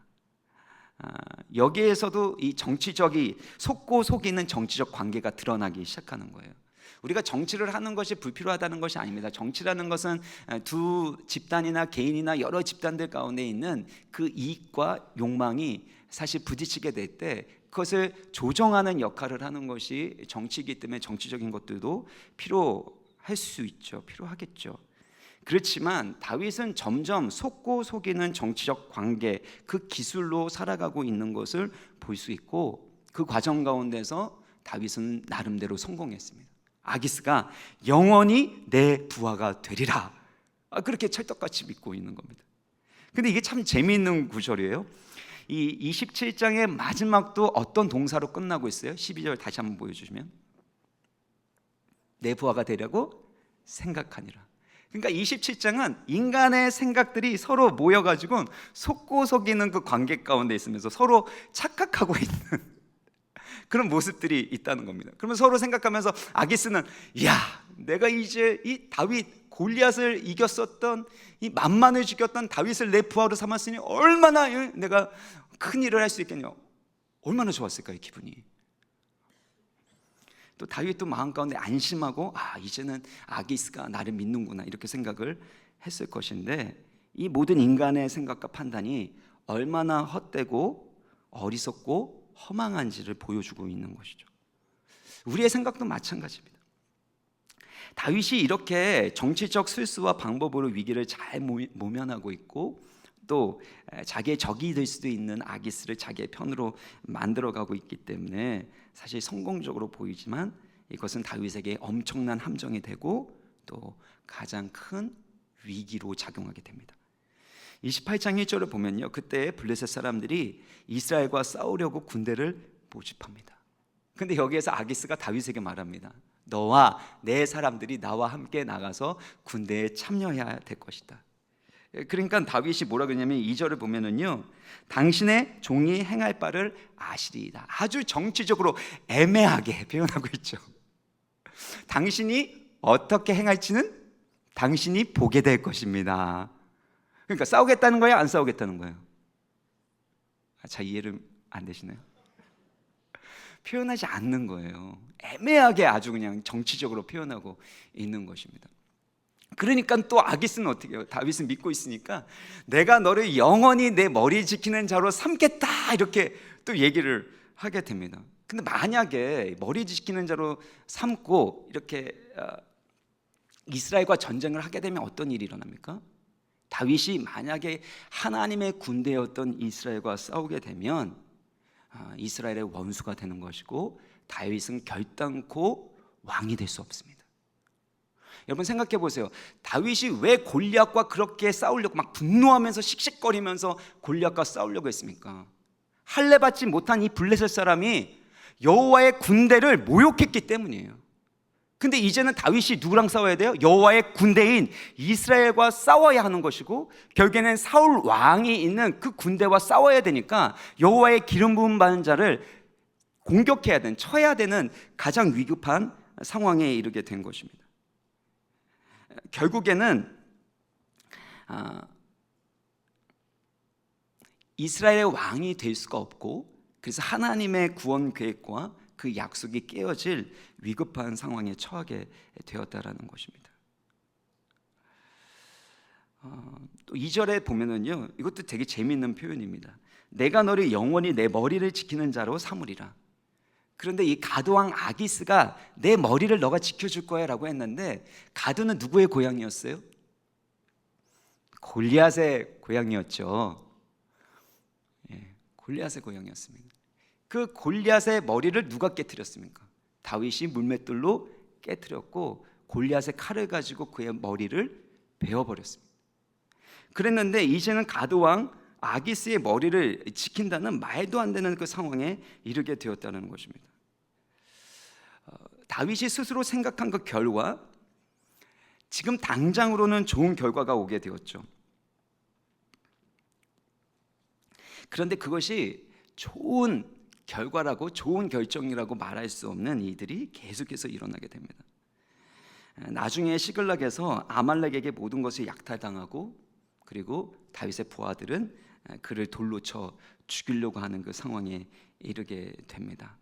여기에서도 이 정치적이 속고 속이는 정치적 관계가 드러나기 시작하는 거예요. 우리가 정치를 하는 것이 불필요하다는 것이 아닙니다. 정치라는 것은 두 집단이나 개인이나 여러 집단들 가운데 있는 그 이익과 욕망이 사실 부딪히게 될 때 그것을 조정하는 역할을 하는 것이 정치이기 때문에 정치적인 것들도 필요할 수 있죠. 필요하겠죠. 그렇지만 다윗은 점점 속고 속이는 정치적 관계, 그 기술로 살아가고 있는 것을 볼 수 있고, 그 과정 가운데서 다윗은 나름대로 성공했습니다. 아기스가 영원히 내 부하가 되리라, 그렇게 찰떡같이 믿고 있는 겁니다. 근데 이게 참 재미있는 구절이에요. 이 27장의 마지막도 어떤 동사로 끝나고 있어요? 12절 다시 한번 보여주시면, 내 부하가 되려고 생각하니라. 그러니까 27장은 인간의 생각들이 서로 모여가지고 속고 속이는 그 관계 가운데 있으면서 서로 착각하고 있는 그런 모습들이 있다는 겁니다. 그러면 서로 생각하면서 아기스는, 야, 내가 이제 이 다윗 골리앗을 이겼었던, 이 만만을 죽였던 다윗을 내 부하로 삼았으니 얼마나 내가 큰 일을 할 수 있겠냐, 얼마나 좋았을까요, 기분이. 또 다윗도 마음 가운데 안심하고, 이제는 아기스가 나를 믿는구나, 이렇게 생각을 했을 것인데, 이 모든 인간의 생각과 판단이 얼마나 헛되고 어리석고 허망한지를 보여주고 있는 것이죠. 우리의 생각도 마찬가지입니다. 다윗이 이렇게 정치적 술수와 방법으로 위기를 잘 모면하고 있고, 또 자기의 적이 될 수도 있는 아기스를 자기의 편으로 만들어가고 있기 때문에 사실 성공적으로 보이지만 이것은 다윗에게 엄청난 함정이 되고 또 가장 큰 위기로 작용하게 됩니다. 28장 1절을 보면요, 그때 블레셋 사람들이 이스라엘과 싸우려고 군대를 모집합니다. 근데 여기에서 아기스가 다윗에게 말합니다. 너와 내 사람들이 나와 함께 나가서 군대에 참여해야 될 것이다. 그러니까 다윗이 뭐라 그러냐면 2절을 보면은요, 당신의 종이 행할 바를 아시리이다. 아주 정치적으로 애매하게 표현하고 있죠. 당신이 어떻게 행할지는 당신이 보게 될 것입니다. 그러니까 싸우겠다는 거예요, 안 싸우겠다는 거예요? 잘 이해를 안 되시나요? 표현하지 않는 거예요. 애매하게 아주 그냥 정치적으로 표현하고 있는 것입니다. 그러니까 또 아기스는 어떻게 해요? 다윗은 믿고 있으니까 내가 너를 영원히 내 머리 지키는 자로 삼겠다, 이렇게 또 얘기를 하게 됩니다. 근데 만약에 머리 지키는 자로 삼고 이렇게 이스라엘과 전쟁을 하게 되면 어떤 일이 일어납니까? 다윗이 만약에 하나님의 군대였던 이스라엘과 싸우게 되면 이스라엘의 원수가 되는 것이고, 다윗은 결단코 왕이 될 수 없습니다. 여러분 생각해 보세요. 다윗이 왜 골리앗과 그렇게 싸우려고 막 분노하면서 씩씩거리면서 골리앗과 싸우려고 했습니까? 할례 받지 못한 이 블레셋 사람이 여호와의 군대를 모욕했기 때문이에요. 근데 이제는 다윗이 누구랑 싸워야 돼요? 여호와의 군대인 이스라엘과 싸워야 하는 것이고, 결국에는 사울 왕이 있는 그 군대와 싸워야 되니까 여호와의 기름 부음 받은 자를 공격해야 되는, 쳐야 되는 가장 위급한 상황에 이르게 된 것입니다. 결국에는 이스라엘의 왕이 될 수가 없고, 그래서 하나님의 구원 계획과 그 약속이 깨어질 위급한 상황에 처하게 되었다라는 것입니다. 또 2절에 보면은요, 이것도 되게 재미있는 표현입니다. 내가 너를 영원히 내 머리를 지키는 자로 삼으리라. 그런데 이 가드왕 아기스가 내 머리를 너가 지켜줄 거야 라고 했는데, 가드는 누구의 고향이었어요? 골리앗의 고향이었죠. 골리앗의 고향이었습니다. 그 골리앗의 머리를 누가 깨트렸습니까? 다윗이 물맷돌로 깨트렸고, 골리앗의 칼을 가지고 그의 머리를 베어버렸습니다. 그랬는데 이제는 가드왕 아기스의 머리를 지킨다는 말도 안 되는 그 상황에 이르게 되었다는 것입니다. 다윗이 스스로 생각한 그 결과, 지금 당장으로는 좋은 결과가 오게 되었죠. 그런데 그것이 좋은 결과라고, 좋은 결정이라고 말할 수 없는 일들이 계속해서 일어나게 됩니다. 나중에 시글락에서 아말렉에게 모든 것을 약탈당하고, 그리고 다윗의 부하들은 그를 돌로 쳐 죽이려고 하는 그 상황에 이르게 됩니다.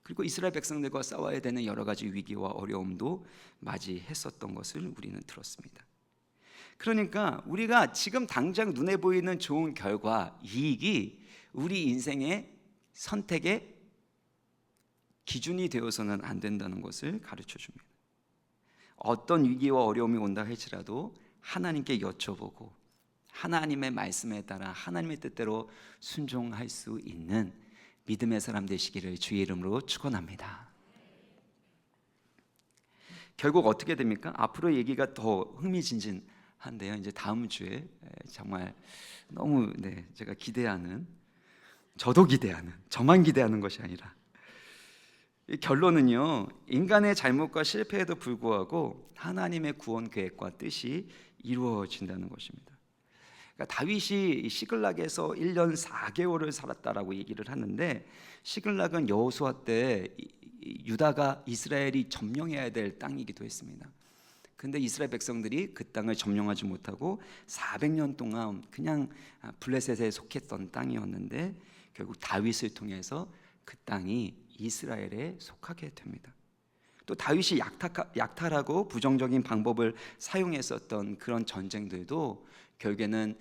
그리고 이스라엘 백성들과 싸워야 되는 여러 가지 위기와 어려움도 맞이했었던 것을 우리는 들었습니다. 그러니까 우리가 지금 당장 눈에 보이는 좋은 결과, 이익이 우리 인생의 선택의 기준이 되어서는 안 된다는 것을 가르쳐 줍니다. 어떤 위기와 어려움이 온다 할지라도 하나님께 여쭤보고 하나님의 말씀에 따라 하나님의 뜻대로 순종할 수 있는 믿음의 사람 되시기를 주의 이름으로 축원합니다. 결국 어떻게 됩니까? 앞으로 얘기가 더 흥미진진한데요. 이제 다음 주에 정말 너무 제가 기대하는, 저도 기대하는, 저만 기대하는 것이 아니라 이 결론은요, 인간의 잘못과 실패에도 불구하고 하나님의 구원 계획과 뜻이 이루어진다는 것입니다. 그러니까 다윗이 시글락에서 1년 4개월을 살았다라고 얘기를 하는데, 시글락은 여호수아 때 유다가 이스라엘이 점령해야 될 땅이기도 했습니다. 근데 이스라엘 백성들이 그 땅을 점령하지 못하고 400년 동안 그냥 블레셋에 속했던 땅이었는데, 결국 다윗을 통해서 그 땅이 이스라엘에 속하게 됩니다. 또 다윗이 약탈하고 부정적인 방법을 사용했었던 그런 전쟁들도 결국에는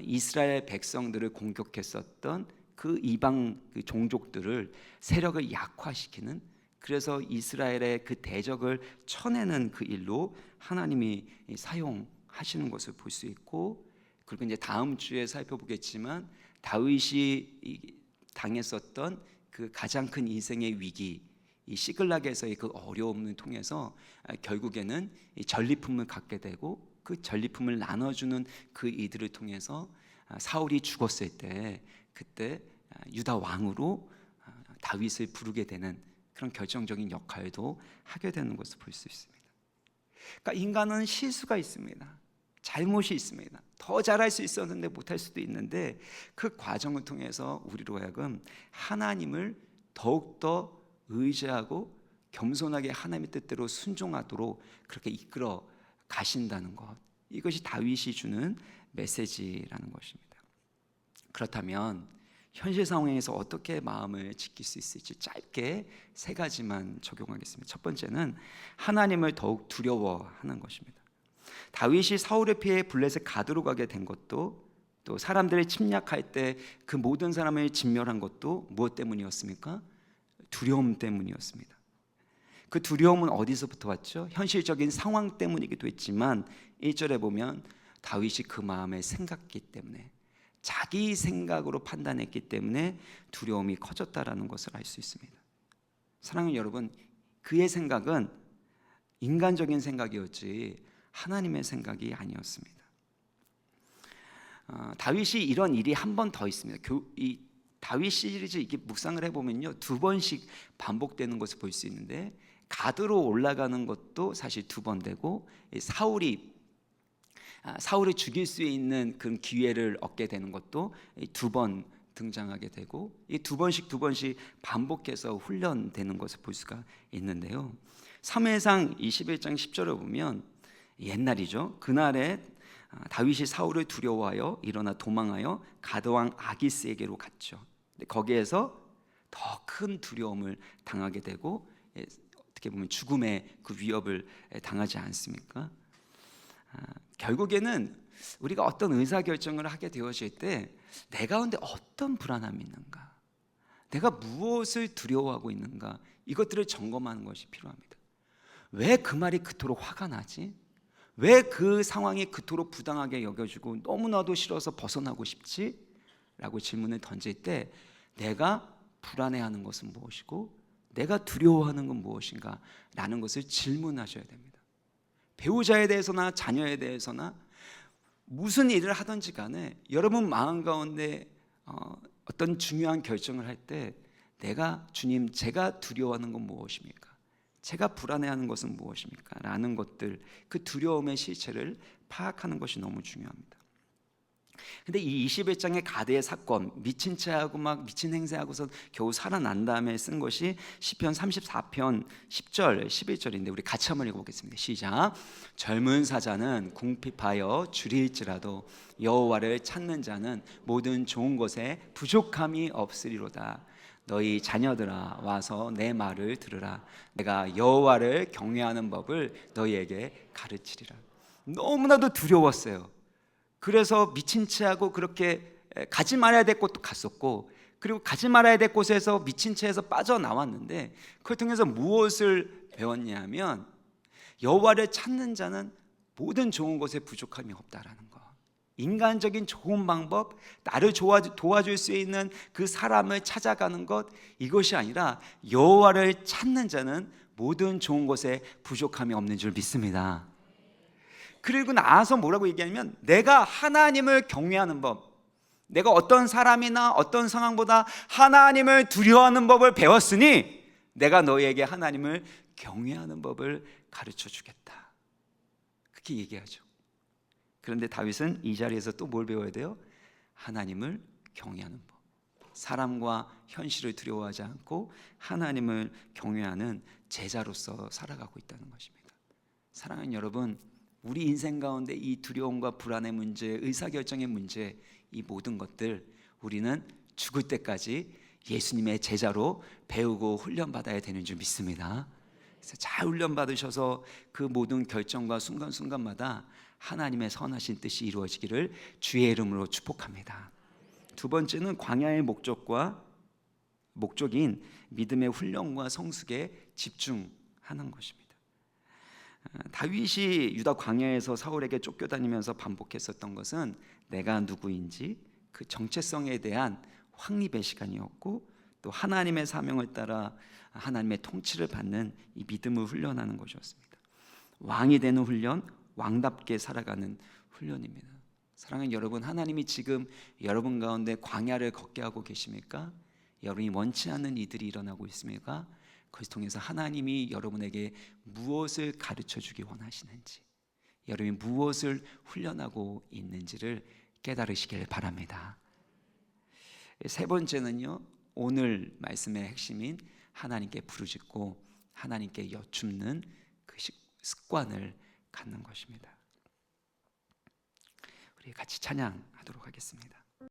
이스라엘 백성들을 공격했었던 그 이방 종족들을 세력을 약화시키는, 그래서 이스라엘의 그 대적을 쳐내는 그 일로 하나님이 사용하시는 것을 볼 수 있고, 그리고 이제 다음 주에 살펴보겠지만 다윗이 당했었던 그 가장 큰 인생의 위기, 이 시글락에서의 그 어려움을 통해서 결국에는 이 전리품을 갖게 되고, 그 전리품을 나눠주는 그 이들을 통해서 사울이 죽었을 때 그때 유다 왕으로 다윗을 부르게 되는 그런 결정적인 역할도 하게 되는 것을 볼 수 있습니다. 그러니까 인간은 실수가 있습니다. 잘못이 있습니다. 더 잘할 수 있었는데 못할 수도 있는데, 그 과정을 통해서 우리로 하여금 하나님을 더욱더 의지하고 겸손하게 하나님의 뜻대로 순종하도록 그렇게 이끌어 가신다는 것, 이것이 다윗이 주는 메시지라는 것입니다. 그렇다면 현실 상황에서 어떻게 마음을 지킬 수 있을지 짧게 3가지만 적용하겠습니다. 첫 번째는 하나님을 더욱 두려워하는 것입니다. 다윗이 사울을 피해 블레셋 가드로 가게 된 것도, 또 사람들이 침략할 때 그 모든 사람을 진멸한 것도 무엇 때문이었습니까? 두려움 때문이었습니다. 그 두려움은 어디서부터 왔죠? 현실적인 상황 때문이기도 했지만 1절에 보면 다윗이 그 마음에 생각했기 때문에, 자기 생각으로 판단했기 때문에 두려움이 커졌다라는 것을 알 수 있습니다. 사랑하는 여러분, 그의 생각은 인간적인 생각이었지 하나님의 생각이 아니었습니다. 다윗이 이런 일이 한 번 더 있습니다. 이 다윗 시리즈 이게 묵상을 해보면요, 2번씩 반복되는 것을 볼 수 있는데, 가드로 올라가는 것도 사실 2번 되고, 사울을 죽일 수 있는 그런 기회를 얻게 되는 것도 2번 등장하게 되고, 이 2번씩 반복해서 훈련되는 것을 볼 수가 있는데요. 사무엘상 21장 10절을 보면, 옛날이죠. 그날에 다윗이 사울을 두려워하여 일어나 도망하여 가드왕 아기스에게로 갔죠. 거기에서 더 큰 두려움을 당하게 되고, 어떻게 보면 죽음의 그 위협을 당하지 않습니까? 결국에는 우리가 어떤 의사결정을 하게 되어질 때 내 가운데 어떤 불안함이 있는가, 내가 무엇을 두려워하고 있는가, 이것들을 점검하는 것이 필요합니다. 왜 그 말이 그토록 화가 나지? 왜 그 상황이 그토록 부당하게 여겨지고 너무나도 싫어서 벗어나고 싶지? 라고 질문을 던질 때 내가 불안해하는 것은 무엇이고 내가 두려워하는 건 무엇인가 라는 것을 질문하셔야 됩니다. 배우자에 대해서나 자녀에 대해서나 무슨 일을 하든지 간에 여러분 마음 가운데 어떤 중요한 결정을 할 때 내가 주님, 제가 두려워하는 건 무엇입니까? 제가 불안해하는 것은 무엇입니까? 라는 것들, 그 두려움의 실체를 파악하는 것이 너무 중요합니다. 근데 이 21장의 가드의 사건, 미친 채하고 막 미친 행세하고서 겨우 살아난 다음에 쓴 것이 시편 34편 10절 11절인데 우리 같이 한번 읽어보겠습니다. 시작. 젊은 사자는 궁핍하여 줄일지라도 여호와를 찾는 자는 모든 좋은 것에 부족함이 없으리로다. 너희 자녀들아 와서 내 말을 들으라. 내가 여호와를 경외하는 법을 너희에게 가르치리라. 너무나도 두려웠어요. 그래서 미친 채하고 그렇게 가지 말아야 될 곳도 갔었고, 그리고 가지 말아야 될 곳에서 미친 채에서 빠져나왔는데 그걸 통해서 무엇을 배웠냐면 여호와를 찾는 자는 모든 좋은 것에 부족함이 없다라는 거. 인간적인 좋은 방법, 나를 도와줄 수 있는 그 사람을 찾아가는 것, 이것이 아니라 여호와를 찾는 자는 모든 좋은 것에 부족함이 없는 줄 믿습니다. 그리고 나서 뭐라고 얘기하냐면 내가 하나님을 경외하는 법, 내가 어떤 사람이나 어떤 상황보다 하나님을 두려워하는 법을 배웠으니 내가 너희에게 하나님을 경외하는 법을 가르쳐 주겠다. 그렇게 얘기하죠. 그런데 다윗은 이 자리에서 또 뭘 배워야 돼요? 하나님을 경외하는 법, 사람과 현실을 두려워하지 않고 하나님을 경외하는 제자로서 살아가고 있다는 것입니다. 사랑하는 여러분, 우리 인생 가운데 이 두려움과 불안의 문제, 의사결정의 문제, 이 모든 것들 우리는 죽을 때까지 예수님의 제자로 배우고 훈련받아야 되는 줄 믿습니다. 그래서 잘 훈련받으셔서 그 모든 결정과 순간순간마다 하나님의 선하신 뜻이 이루어지기를 주의 이름으로 축복합니다. 두 번째는 광야의 목적인 믿음의 훈련과 성숙에 집중하는 것입니다. 다윗이 유다 광야에서 사울에게 쫓겨다니면서 반복했었던 것은 내가 누구인지 그 정체성에 대한 확립의 시간이었고, 또 하나님의 사명을 따라 하나님의 통치를 받는 이 믿음을 훈련하는 것이었습니다. 왕이 되는 훈련, 왕답게 살아가는 훈련입니다. 사랑하는 여러분, 하나님이 지금 여러분 가운데 광야를 걷게 하고 계십니까? 여러분이 원치 않는 이들이 일어나고 있습니까? 그것을 통해서 하나님이 여러분에게 무엇을 가르쳐 주기 원하시는지, 여러분이 무엇을 훈련하고 있는지를 깨달으시길 바랍니다. 세 번째는요, 오늘 말씀의 핵심인 하나님께 부르짖고 하나님께 여쭙는 그 습관을 갖는 것입니다. 우리 같이 찬양하도록 하겠습니다.